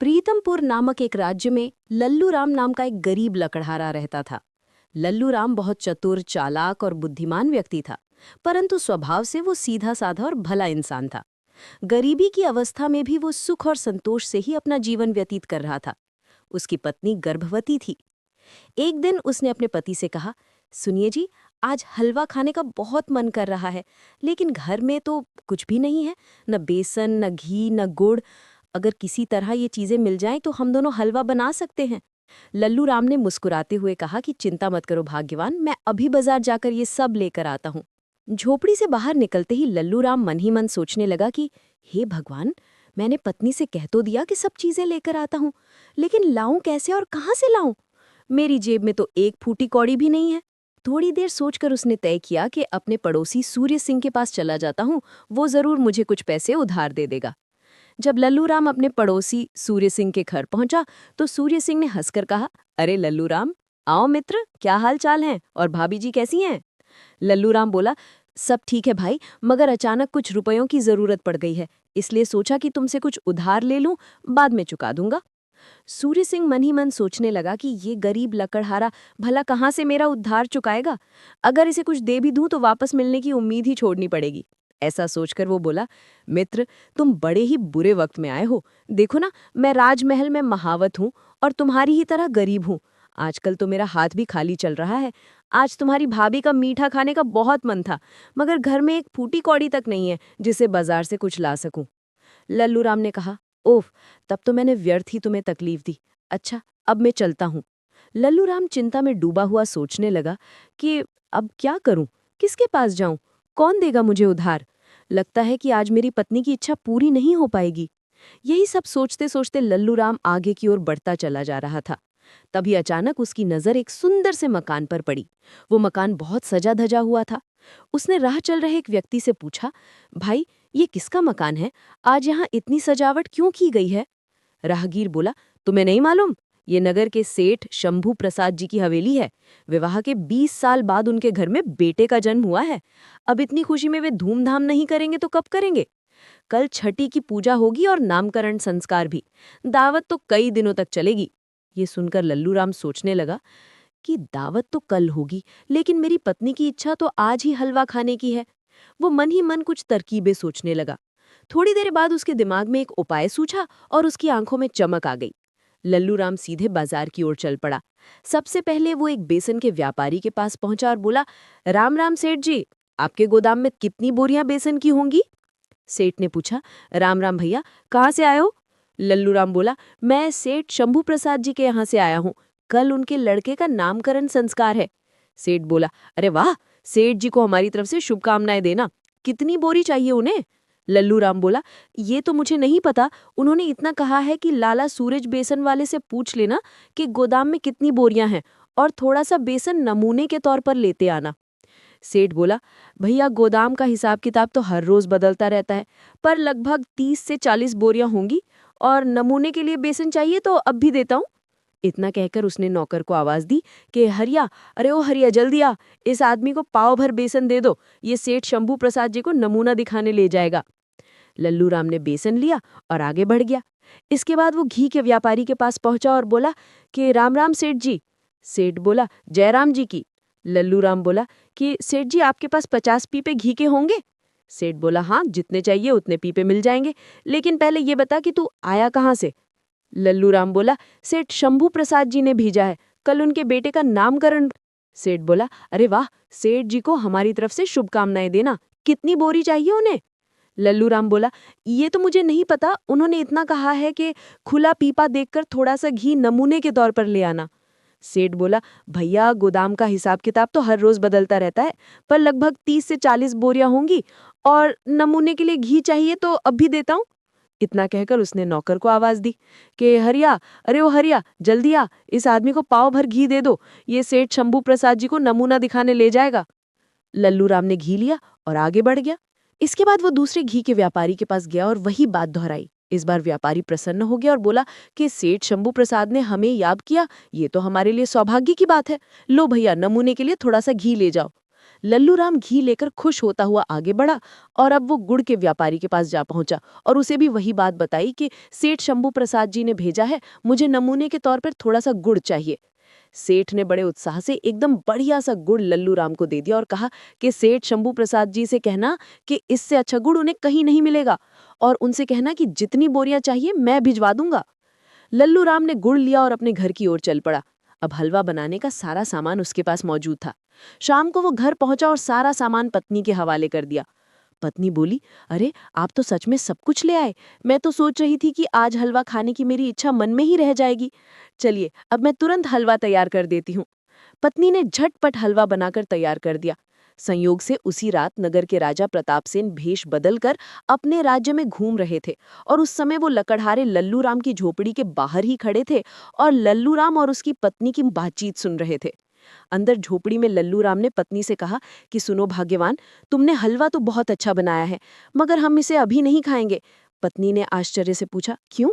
प्रीतमपुर नामक एक राज्य में लल्लू राम नाम का एक गरीब लकड़हारा रहता था। लल्लू राम बहुत चतुर, चालाक और बुद्धिमान व्यक्ति था, परंतु स्वभाव से वो सीधा साधा और भला इंसान था। गरीबी की अवस्था में भी वो सुख और संतोष से ही अपना जीवन व्यतीत कर रहा था। उसकी पत्नी गर्भवती थी। एक दिन उसने अपने पति से कहा, सुनिए जी, आज हलवा खाने का बहुत मन कर रहा है, लेकिन घर में तो कुछ भी नहीं है, न बेसन, न घी, न गुड़। अगर किसी तरह ये चीजें मिल जाएं तो हम दोनों हलवा बना सकते हैं। लल्लू राम ने मुस्कुराते हुए कहा कि चिंता मत करो भाग्यवान, मैं अभी बाजार जाकर ये सब लेकर आता हूँ। झोपड़ी से बाहर निकलते ही लल्लू राम मन ही मन सोचने लगा कि हे भगवान, मैंने पत्नी से कह तो दिया कि सब चीजें लेकर आता हूँ, लेकिन लाऊं कैसे और कहाँ से लाऊं? मेरी जेब में तो एक फूटी कौड़ी भी नहीं है। थोड़ी देर सोचकर उसने तय किया कि अपने पड़ोसी सूर्य सिंह के पास चला जाता हूँ, वो जरूर मुझे कुछ पैसे उधार दे देगा। जब लल्लू राम अपने पड़ोसी सूर्य सिंह के घर पहुंचा तो सूर्य सिंह ने हंसकर कहा, अरे लल्लू राम, आओ मित्र, क्या हाल चाल है और भाभी जी कैसी हैं? लल्लू राम बोला, सब ठीक है भाई, मगर अचानक कुछ रुपयों की जरूरत पड़ गई है, इसलिए सोचा कि तुमसे कुछ उधार ले लूं, बाद में चुका दूंगा। सूर्य सिंह मन ही मन सोचने लगा कि ये गरीब लकड़हारा भला कहाँ से मेरा उधार चुकाएगा। अगर इसे कुछ दे भी दूं तो वापस मिलने की उम्मीद ही छोड़नी पड़ेगी। ऐसा सोचकर वो बोला, मित्र, तुम बड़े ही बुरे वक्त में आए हो। देखो ना, मैं राजमहल में महावत हूँ और तुम्हारी ही तरह गरीब हूँ। आजकल तो मेरा हाथ भी खाली चल रहा है। आज तुम्हारी भाभी का मीठा खाने का बहुत मन था, मगर घर में एक फूटी कौड़ी तक नहीं है जिसे बाजार से कुछ ला सकूं। लल्लू राम ने कहा, ओफ, तब तो मैंने व्यर्थ ही तुम्हें तकलीफ दी। अच्छा, अब मैं चलता हूँ। लल्लू राम चिंता में डूबा हुआ सोचने लगा कि अब क्या करूं, किसके पास जाऊं, कौन देगा मुझे उधार? लगता है कि आज मेरी पत्नी की इच्छा पूरी नहीं हो पाएगी। यही सब सोचते सोचते लल्लू राम आगे की ओर बढ़ता चला जा रहा था। तभी अचानक उसकी नजर एक सुंदर से मकान पर पड़ी। वो मकान बहुत सजा धजा हुआ था। उसने राह चल रहे एक व्यक्ति से पूछा, भाई, ये किसका मकान है? आज यहाँ इतनी सजावट क्यों की गई है? राहगीर बोला, तुम्हें नहीं मालूम? ये नगर के सेठ शंभू प्रसाद जी की हवेली है। विवाह के 20 साल बाद उनके घर में बेटे का जन्म हुआ है। अब इतनी खुशी में वे धूमधाम नहीं करेंगे तो कब करेंगे? कल छठी की पूजा होगी और नामकरण संस्कार भी। दावत तो कई दिनों तक चलेगी। ये सुनकर लल्लू राम सोचने लगा कि दावत तो कल होगी, लेकिन मेरी पत्नी की इच्छा तो आज ही हलवा खाने की है। वो मन ही मन कुछ तरकीबें सोचने लगा। थोड़ी देर बाद उसके दिमाग में एक उपाय सूझा और उसकी आंखों में चमक आ गई। लल्लू राम सीधे बाजार की ओर चल पड़ा। सबसे पहले वो एक बेसन के व्यापारी के पास पहुंचा और बोला, राम राम सेठ जी, आपके गोदाम में कितनी बोरियां बेसन की होंगी? सेठ ने पूछा, राम राम भैया, कहाँ से आए हो? लल्लू राम बोला, मैं सेठ शंभू प्रसाद जी के यहाँ से आया हूँ। कल उनके लड़के का नामकरण संस्कार है। सेठ बोला, अरे वाह, सेठ जी को हमारी तरफ से शुभकामनाएं देना। कितनी बोरी चाहिए उन्हें? लल्लू राम बोला, ये तो मुझे नहीं पता। उन्होंने इतना कहा है कि लाला सूरज बेसन वाले से पूछ लेना कि गोदाम में कितनी बोरियां हैं और थोड़ा सा बेसन नमूने के तौर पर लेते आना। सेठ बोला, भैया, गोदाम का हिसाब किताब तो हर रोज बदलता रहता है, पर लगभग 30 से 40 बोरियां होंगी और नमूने के लिए बेसन चाहिए तो अब भी देता हूँ। इतना कहकर उसने नौकर को आवाज दी कि हरिया, अरे ओ हरिया, जल्दी आ, इस आदमी को पाव भर बेसन दे दो, ये सेठ शंभू प्रसाद जी को नमूना दिखाने ले जाएगा। लल्लू राम ने बेसन लिया और आगे बढ़ गया। इसके बाद वो घी के व्यापारी के पास पहुंचा और बोला कि राम राम सेठ जी। सेठ बोला, जयराम जी की। लल्लू राम बोला कि सेठ जी, आपके पास 50 पीपे घी के होंगे? सेठ बोला, हाँ, जितने चाहिए उतने पीपे मिल जाएंगे, लेकिन पहले ये बता कि तू आया कहाँ से? लल्लू राम बोला, सेठ शंभू प्रसाद जी ने भेजा है, कल उनके बेटे का नामकरण। सेठ बोला, अरे वाह, सेठ जी को हमारी तरफ से शुभकामनाएं देना। कितनी बोरी चाहिए उन्हें? लल्लू राम बोला, ये तो मुझे नहीं पता, उन्होंने इतना कहा है कि खुला पीपा देखकर थोड़ा सा घी नमूने के तौर पर ले आना। सेठ बोला, भैया, गोदाम का हिसाब किताब तो हर रोज बदलता रहता है, पर लगभग 30 से 40 बोरियां होंगी और नमूने के लिए घी चाहिए तो अब भी देता हूँ। इतना कहकर उसने नौकर को आवाज दी कि हरिया, अरे ओ हरिया, जल्दी आ, इस आदमी को पाव भर घी दे दो, ये सेठ शंभू प्रसाद जी को नमूना दिखाने ले जाएगा। लल्लू राम ने घी लिया और आगे बढ़ गया। इसके बाद वो दूसरे घी के व्यापारी के पास गया और वही बात दोहराई। इस बार व्यापारी प्रसन्न हो गया और बोला कि सेठ शंभू प्रसाद ने हमें याद किया, ये तो हमारे लिए सौभाग्य की बात है। लो भैया, नमूने के लिए थोड़ा सा घी ले जाओ। लल्लू राम घी लेकर खुश होता हुआ आगे बढ़ा और अब वो गुड़ के व्यापारी के पास जा पहुंचा और उसे भी वही बात बताई कि सेठ शंभू प्रसाद जी ने भेजा है, मुझे नमूने के तौर पर थोड़ा सा गुड़ चाहिए। सेठ ने बड़े उत्साह से एकदम बढ़िया सा गुड़ लल्लू राम को दे दिया और कहा कि सेठ शंभू प्रसाद जी से कहना कि इससे अच्छा गुड़ उन्हें कहीं नहीं मिलेगा और उनसे कहना कि जितनी बोरियां चाहिए मैं भिजवा दूंगा। लल्लू राम ने गुड़ लिया और अपने घर की ओर चल पड़ा। अब हलवा बनाने का सारा सामान उसके पास मौजूद था। शाम को वो घर पहुंचा और सारा सामान पत्नी के हवाले कर दिया। पत्नी बोली, अरे आप तो सच में सब कुछ ले आए। मैं तो सोच रही थी कि आज हलवा खाने की मेरी इच्छा मन में ही रह जाएगी। चलिए अब मैं तुरंत हलवा तैयार कर देती हूँ। पत्नी ने झटपट हलवा बनाकर तैयार कर दिया। संयोग से उसी रात नगर के राजा प्रतापसेन भेष बदलकर अपने राज्य में घूम रहे थे और उस समय वो लकड़हारे लल्लू राम की झोपड़ी के बाहर ही खड़े थे और लल्लू राम और उसकी पत्नी की बातचीत सुन रहे थे। अंदर झोपड़ी में लल्लू राम ने पत्नी से कहा कि सुनो भाग्यवान, तुमने हलवा तो बहुत अच्छा बनाया है, मगर हम इसे अभी नहीं खाएंगे। पत्नी ने आश्चर्य से पूछा, क्यों?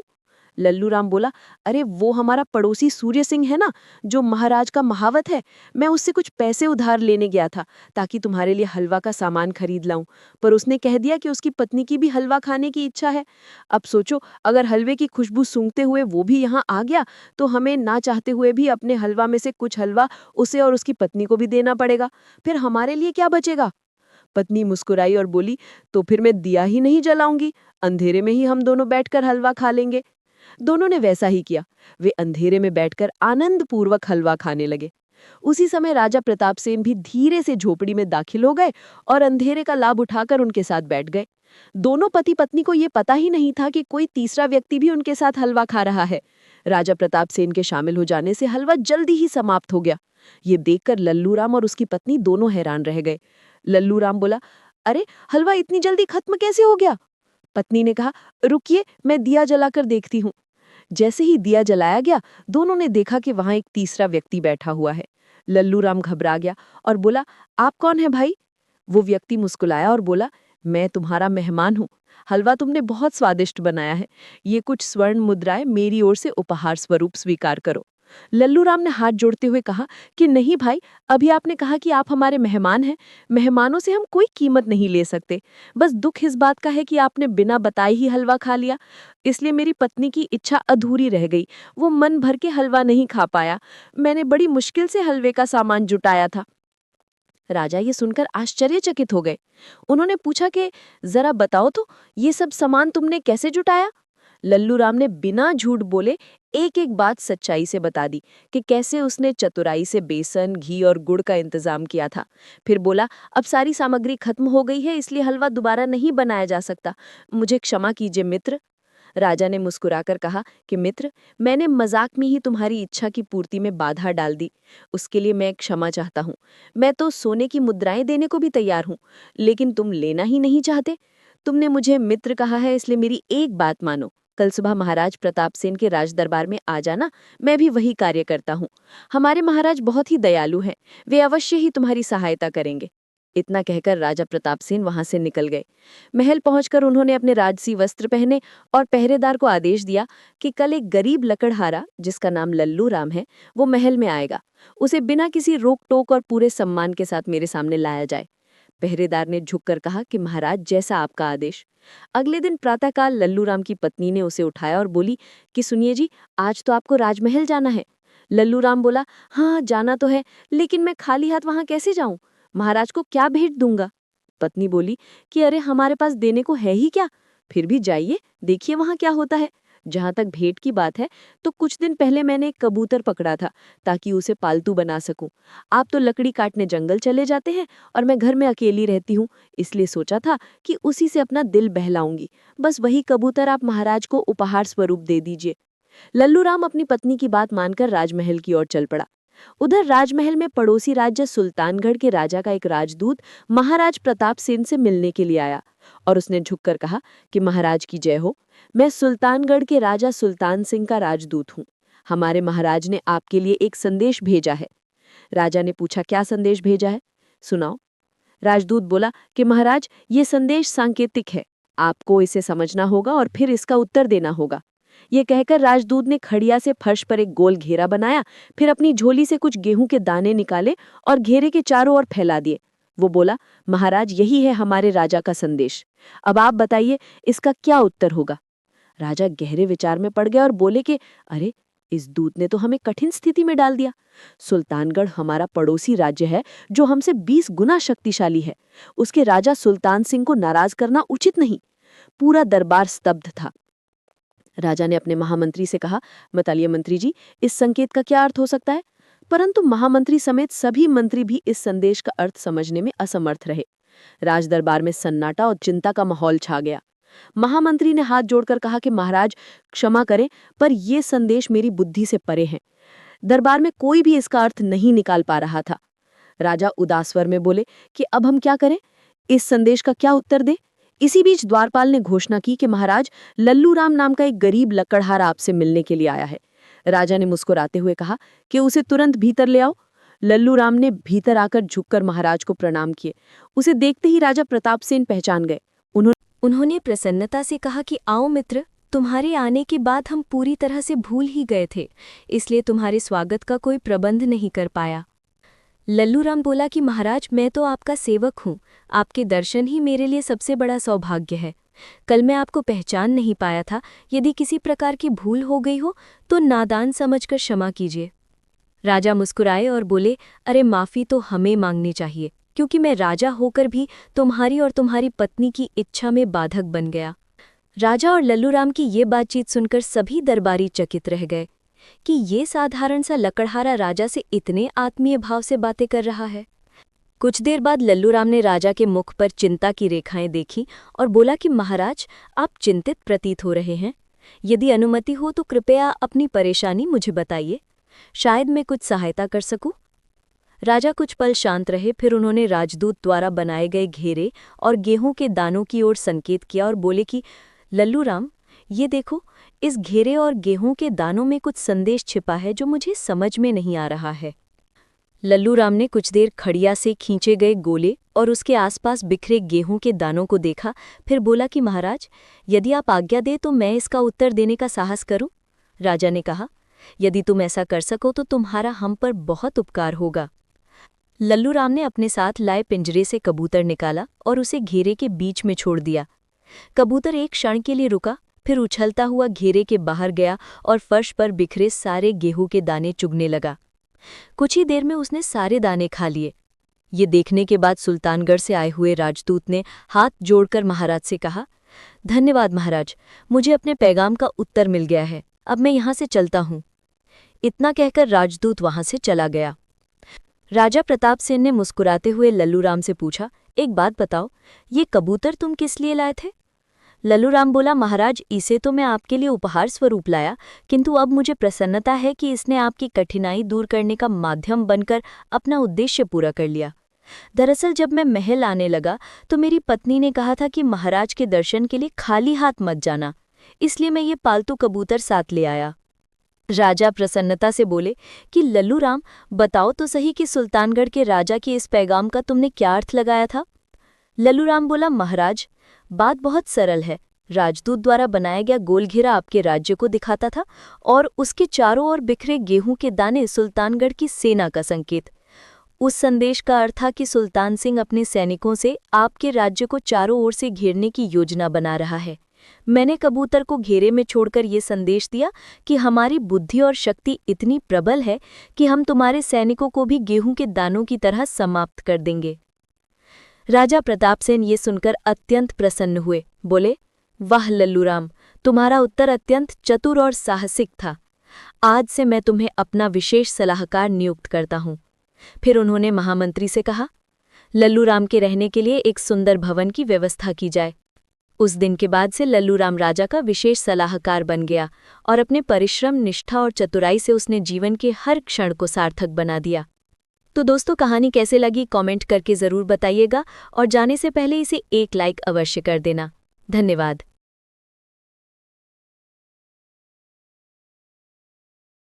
लल्लू राम बोला, अरे वो हमारा पड़ोसी सूर्य सिंह है ना, जो महाराज का महावत है। मैं उससे कुछ पैसे उधार लेने गया था ताकि तुम्हारे लिए हलवा का सामान खरीद लाऊं, पर उसने कह दिया कि उसकी पत्नी की भी हलवा खाने की इच्छा है। अब सोचो, अगर हलवे की खुशबू सूंघते हुए वो भी यहाँ आ गया तो हमें ना चाहते हुए भी अपने हलवा में से कुछ हलवा उसे और उसकी पत्नी को भी देना पड़ेगा। फिर हमारे लिए क्या बचेगा? पत्नी मुस्कुराई और बोली, तो फिर मैं दिया ही नहीं जलाऊंगी, अंधेरे में ही हम दोनों बैठकर हलवा खा लेंगे। दोनों ने वैसा ही किया। वे अंधेरे में बैठकर आनंद पूर्वक हलवा खाने लगे। उसी समय राजा प्रतापसेन भी धीरे से झोपड़ी में दाखिल हो गए और अंधेरे का लाभ उठाकर उनके साथ बैठ गए। दोनों पति पत्नी को ये पता ही नहीं था कि कोई तीसरा व्यक्ति भी उनके साथ हलवा खा रहा है। राजा प्रतापसेन के शामिल हो जाने से हलवा जल्दी ही समाप्त हो गया। ये देखकर लल्लू राम और उसकी पत्नी दोनों हैरान रह गए। लल्लू राम बोला, अरे हलवा इतनी जल्दी खत्म कैसे हो गया? पत्नी ने कहा, रुकिए मैं दिया जलाकर देखती हूँ। जैसे ही दिया जलाया गया, दोनों ने देखा कि वहां एक तीसरा व्यक्ति बैठा हुआ है। लल्लू राम घबरा गया और बोला, आप कौन है भाई? वो व्यक्ति मुस्कुराया और बोला, मैं तुम्हारा मेहमान हूँ। हलवा तुमने बहुत स्वादिष्ट बनाया है। ये कुछ स्वर्ण मुद्राएं मेरी ओर से उपहार स्वरूप स्वीकार करो। लल्लू राम ने हाथ जोड़ते हुए कहा कि नहीं भाई, अभी आपने कहा कि आप हमारे मेहमान हैं। मेहमानों से हम कोई कीमत नहीं ले सकते। बस दुख इस बात का है कि आपने बिना बताए ही हलवा खा लिया, इसलिए मेरी पत्नी की इच्छा अधूरी रह गई। वो मन भर के हलवा नहीं खा पाया। मैंने बड़ी मुश्किल से हलवे का सामान जुटाया था। राजा ये सुनकर आश्चर्यचकित हो गए। उन्होंने पूछा कि जरा बताओ तो, ये सब सामान तुमने कैसे जुटाया? लल्लू राम ने बिना झूठ बोले एक एक बात सच्चाई से बता दी कि कैसे उसने चतुराई से बेसन, घी और गुड़ का इंतजाम किया था। फिर बोला, अब सारी सामग्री खत्म हो गई है, इसलिए हलवा दोबारा नहीं बनाया जा सकता। मुझे क्षमा कीजिए मित्र। राजा ने मुस्कुराकर कहा कि मित्र, मैंने मजाक में ही तुम्हारी इच्छा की पूर्ति में बाधा डाल दी। उसके लिए मैं क्षमा चाहता हूँ। मैं तो सोने की मुद्राएं देने को भी तैयार हूँ, लेकिन तुम लेना ही नहीं चाहते। तुमने मुझे मित्र कहा है, इसलिए मेरी एक बात मानो। कल सुबह महाराज प्रतापसेन के राज दरबार में आ जाना, मैं भी वही कार्य करता हूँ। हमारे महाराज बहुत ही दयालु हैं, वे अवश्य ही तुम्हारी सहायता करेंगे। इतना कहकर राजा प्रतापसेन वहां से निकल गए। महल पहुंचकर उन्होंने अपने राजसी वस्त्र पहने और पहरेदार को आदेश दिया कि कल एक गरीब लकड़हारा, जिसका नाम लल्लू राम है, वो महल में आएगा। उसे बिना किसी रोक टोक और पूरे सम्मान के साथ मेरे सामने लाया जाए। पहरेदार ने झुककर कहा कि महाराज, जैसा आपका आदेश। अगले दिन प्रातःकाल लल्लू राम की पत्नी ने उसे उठाया और बोली कि सुनिए जी, आज तो आपको राजमहल जाना है। लल्लू राम बोला, हाँ जाना तो है, लेकिन मैं खाली हाथ वहां कैसे जाऊं? महाराज को क्या भेंट दूंगा? पत्नी बोली कि अरे हमारे पास देने को है ही क्या, फिर भी जाइए, देखिए वहां क्या होता है। जहां तक भेंट की बात है, तो कुछ दिन पहले मैंने एक कबूतर पकड़ा था ताकि उसे पालतू बना सकूं। आप तो लकड़ी काटने जंगल चले जाते हैं और मैं घर में अकेली रहती हूँ, इसलिए सोचा था कि उसी से अपना दिल बहलाऊंगी। बस वही कबूतर आप महाराज को उपहार स्वरूप दे दीजिए। लल्लू राम अपनी पत्नी की बात मानकर राजमहल की ओर चल पड़ा। उधर राजमहल में पड़ोसी राज्य सुल्तानगढ़ के राजा का एक राजदूत महाराज प्रताप सिंह से मिलने के लिए आया और उसने झुककर कहा कि महाराज की जय हो। मैं सुल्तानगढ़ के राजा सुल्तान सिंह का राजदूत हूँ। हमारे महाराज ने आपके लिए एक संदेश भेजा है। राजा ने पूछा, क्या संदेश भेजा है, सुनाओ। राजदूत बोला कि महाराज, ये संदेश सांकेतिक है, आपको इसे समझना होगा और फिर इसका उत्तर देना होगा। ये कहकर राजदूत ने खड़िया से फर्श पर एक गोल घेरा बनाया, फिर अपनी झोली से कुछ गेहूं के दाने निकाले और घेरे के चारों ओर फैला दिए। वो बोला, महाराज यही है हमारे राजा का संदेश। अब आप बताइए इसका क्या उत्तर होगा। राजा गहरे विचार में पड़ गया और बोले कि अरे, इस दूत ने तो हमें कठिन स्थिति में डाल दिया। सुल्तानगढ़ हमारा पड़ोसी राज्य है जो हमसे 20 गुना शक्तिशाली है। उसके राजा सुल्तान सिंह को नाराज करना उचित नहीं। पूरा दरबार स्तब्ध था। राजा ने अपने महामंत्री से कहा, बताइए मंत्री जी, इस संकेत का क्या अर्थ हो सकता है। परंतु महामंत्री समेत सभी मंत्री भी इस संदेश का अर्थ समझने में असमर्थ रहे। राजदरबार में सन्नाटा और चिंता का माहौल छा गया। महामंत्री ने हाथ जोड़कर कहा कि महाराज क्षमा करें, पर यह संदेश मेरी बुद्धि से परे है। दरबार में कोई भी इसका अर्थ नहीं निकाल पा रहा था। राजा उदास स्वर में बोले कि अब हम क्या करें, इस संदेश का क्या उत्तर दें। इसी बीच द्वारपाल ने घोषणा की कि महाराज, लल्लू राम नाम का एक गरीब लकड़हारा आपसे मिलने के लिए आया है। राजा ने मुस्कुराते हुए कहा कि उसे तुरंत भीतर ले आओ। लल्लू राम ने भीतर आकर झुककर महाराज को प्रणाम किए। उसे देखते ही राजा प्रताप सेन पहचान गए। उन्होंने प्रसन्नता से कहा कि आओ मित्र, तुम्हारे आने की बात हम पूरी तरह से भूल ही गए थे, इसलिए तुम्हारे स्वागत का कोई प्रबंध नहीं कर पाया। लल्लू राम बोला कि महाराज, मैं तो आपका सेवक हूँ, आपके दर्शन ही मेरे लिए सबसे बड़ा सौभाग्य है। कल मैं आपको पहचान नहीं पाया था। यदि किसी प्रकार की भूल हो गई हो तो नादान समझकर क्षमा कीजिए। राजा मुस्कुराए और बोले, अरे माफ़ी तो हमें मांगनी चाहिए, क्योंकि मैं राजा होकर भी तुम्हारी और तुम्हारी पत्नी की इच्छा में बाधक बन गया। राजा और लल्लू राम की ये बातचीत सुनकर सभी दरबारी चकित रह गए कि ये साधारण सा लकड़हारा राजा से इतने आत्मीय भाव से बातें कर रहा है। कुछ देर बाद लल्लू राम ने राजा के मुख पर चिंता की रेखाएं देखी और बोला कि महाराज, आप चिंतित प्रतीत हो रहे हैं। यदि अनुमति हो तो कृपया अपनी परेशानी मुझे बताइए, शायद मैं कुछ सहायता कर सकूं। राजा कुछ पल शांत रहे, फिर उन्होंने राजदूत द्वारा बनाए गए घेरे और गेहूं के दानों की ओर संकेत किया और बोले कि लल्लू राम, ये देखो, इस घेरे और गेहूं के दानों में कुछ संदेश छिपा है जो मुझे समझ में नहीं आ रहा है। लल्लू राम ने कुछ देर खड़िया से खींचे गए गोले और उसके आसपास बिखरे गेहूं के दानों को देखा, फिर बोला कि महाराज, यदि आप आज्ञा दें तो मैं इसका उत्तर देने का साहस करूं। राजा ने कहा, यदि तुम ऐसा कर सको तो तुम्हारा हम पर बहुत उपकार होगा। लल्लू राम ने अपने साथ लाए पिंजरे से कबूतर निकाला और उसे घेरे के बीच में छोड़ दिया। कबूतर एक क्षण के लिए रुका, फिर उछलता हुआ घेरे के बाहर गया और फर्श पर बिखरे सारे गेहूं के दाने चुगने लगा। कुछ ही देर में उसने सारे दाने खा लिए। ये देखने के बाद सुल्तानगढ़ से आए हुए राजदूत ने हाथ जोड़कर महाराज से कहा, धन्यवाद महाराज, मुझे अपने पैगाम का उत्तर मिल गया है। अब मैं यहाँ से चलता हूँ। इतना कहकर राजदूत वहां से चला गया। राजा प्रताप सेन ने मुस्कुराते हुए लल्लू राम से पूछा, एक बात बताओ, ये कबूतर तुम किस लिए लाए थे। लल्लू राम बोला, महाराज, इसे तो मैं आपके लिए उपहार स्वरूप लाया, किंतु अब मुझे प्रसन्नता है कि इसने आपकी कठिनाई दूर करने का माध्यम बनकर अपना उद्देश्य पूरा कर लिया। दरअसल जब मैं महल आने लगा तो मेरी पत्नी ने कहा था कि महाराज के दर्शन के लिए खाली हाथ मत जाना, इसलिए मैं ये पालतू कबूतर साथ ले आया। राजा प्रसन्नता से बोले कि लल्लू राम, बताओ तो सही कि सुल्तानगढ़ के राजा के इस पैगाम का तुमने क्या अर्थ लगाया था। लल्लू राम बोला, महाराज, बात बहुत सरल है। राजदूत द्वारा बनाया गया गोल घेरा आपके राज्य को दिखाता था और उसके चारों ओर बिखरे गेहूं के दाने सुल्तानगढ़ की सेना का संकेत। उस संदेश का अर्थ था कि सुल्तान सिंह अपने सैनिकों से आपके राज्य को चारों ओर से घेरने की योजना बना रहा है। मैंने कबूतर को घेरे में छोड़कर ये संदेश दिया कि हमारी बुद्धि और शक्ति इतनी प्रबल है कि हम तुम्हारे सैनिकों को भी गेहूं के दानों की तरह समाप्त कर देंगे। राजा प्रताप सेन ये सुनकर अत्यंत प्रसन्न हुए। बोले, वाह लल्लू राम, तुम्हारा उत्तर अत्यंत चतुर और साहसिक था। आज से मैं तुम्हें अपना विशेष सलाहकार नियुक्त करता हूँ। फिर उन्होंने महामंत्री से कहा, लल्लू राम के रहने के लिए एक सुंदर भवन की व्यवस्था की जाए। उस दिन के बाद से लल्लू राम राजा का विशेष सलाहकार बन गया और अपने परिश्रम, निष्ठा और चतुराई से उसने जीवन के हर क्षण को सार्थक बना दिया। तो दोस्तों, कहानी कैसे लगी कमेंट करके ज़रूर बताइएगा और जाने से पहले इसे एक लाइक अवश्य कर देना। धन्यवाद।